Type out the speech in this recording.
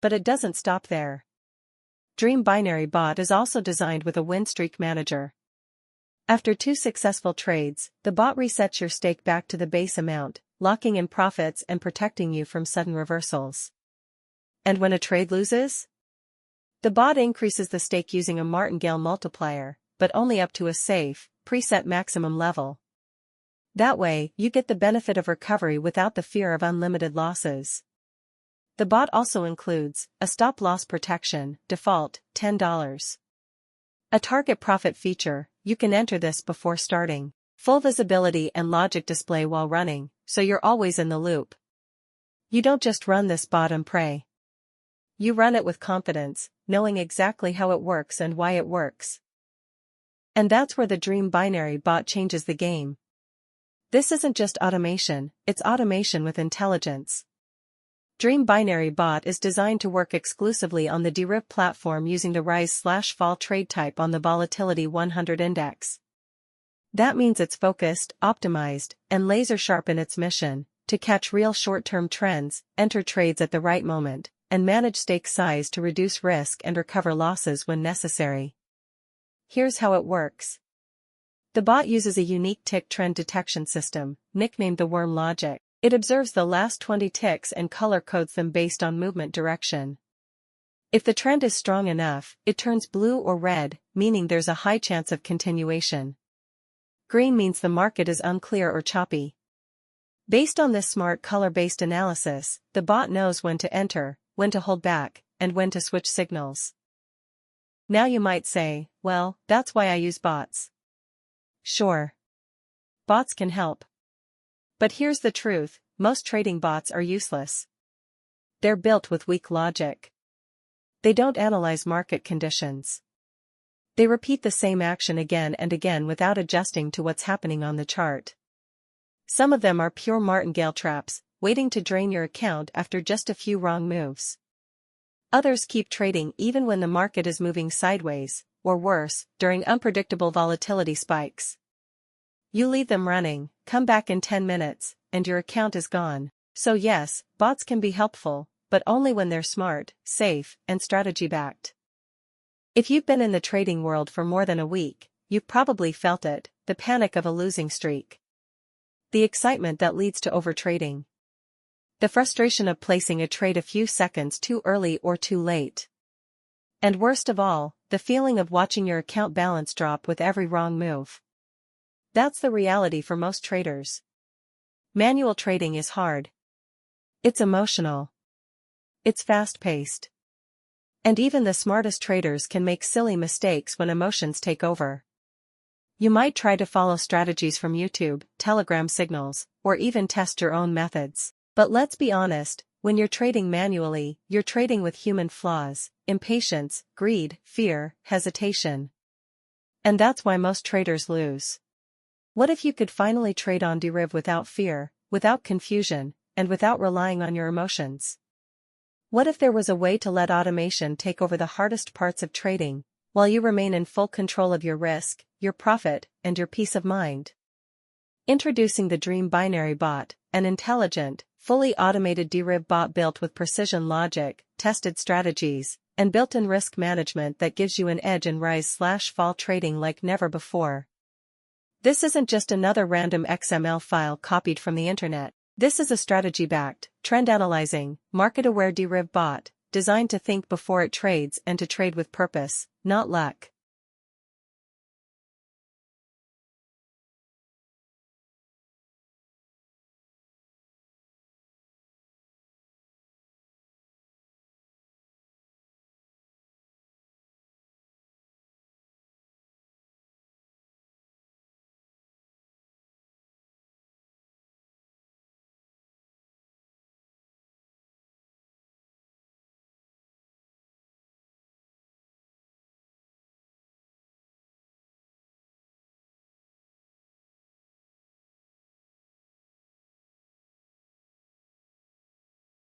But it doesn't stop there. Deriv Binary Bot is also designed with a win streak manager. After 2 successful trades, the bot resets your stake back to the base amount, locking in profits and protecting you from sudden reversals. And when a trade loses? The bot increases the stake using a Martingale multiplier, but only up to a safe, preset maximum level. That way, you get the benefit of recovery without the fear of unlimited losses. The bot also includes a stop-loss protection, default, $10. A target profit feature, you can enter this before starting. Full visibility and logic display while running, so you're always in the loop. You don't just run this bot and pray. You run it with confidence, knowing exactly how it works and why it works. And that's where the Deriv Binary Bot changes the game. This isn't just automation, it's automation with intelligence. Deriv Binary Bot is designed to work exclusively on the Deriv platform using the rise/fall trade type on the Volatility 100 index. That means it's focused, optimized, and laser-sharp in its mission, to catch real short-term trends, enter trades at the right moment, and manage stake size to reduce risk and recover losses when necessary. Here's how it works. The bot uses a unique tick trend detection system, nicknamed the worm logic. It observes the last 20 ticks and color codes them based on movement direction. If the trend is strong enough, it turns blue or red, meaning there's a high chance of continuation. Green means the market is unclear or choppy. Based on this smart color-based analysis, the bot knows when to enter, when to hold back, and when to switch signals. Now you might say, well, that's why I use bots. Sure. Bots can help. But here's the truth, most trading bots are useless. They're built with weak logic. They don't analyze market conditions. They repeat the same action again and again without adjusting to what's happening on the chart. Some of them are pure martingale traps, waiting to drain your account after just a few wrong moves. Others keep trading even when the market is moving sideways, or worse, during unpredictable volatility spikes. You leave them running, come back in 10 minutes, and your account is gone. So yes, bots can be helpful, but only when they're smart, safe, and strategy-backed. If you've been in the trading world for more than a week, you've probably felt it, the panic of a losing streak. The excitement that leads to overtrading. The frustration of placing a trade a few seconds too early or too late. And worst of all, the feeling of watching your account balance drop with every wrong move. That's the reality for most traders. Manual trading is hard. It's emotional. It's fast-paced. And even the smartest traders can make silly mistakes when emotions take over. You might try to follow strategies from YouTube, Telegram signals, or even test your own methods. But let's be honest, when you're trading manually, you're trading with human flaws, impatience, greed, fear, hesitation. And that's why most traders lose. What if you could finally trade on Deriv without fear, without confusion, and without relying on your emotions? What if there was a way to let automation take over the hardest parts of trading, while you remain in full control of your risk, your profit, and your peace of mind? Introducing the Deriv Binary Bot, an intelligent, fully automated Deriv bot built with precision logic, tested strategies, and built-in risk management that gives you an edge in rise/fall trading like never before. This isn't just another random XML file copied from the internet. This is a strategy-backed, trend-analyzing, market-aware Deriv bot, designed to think before it trades and to trade with purpose, not luck.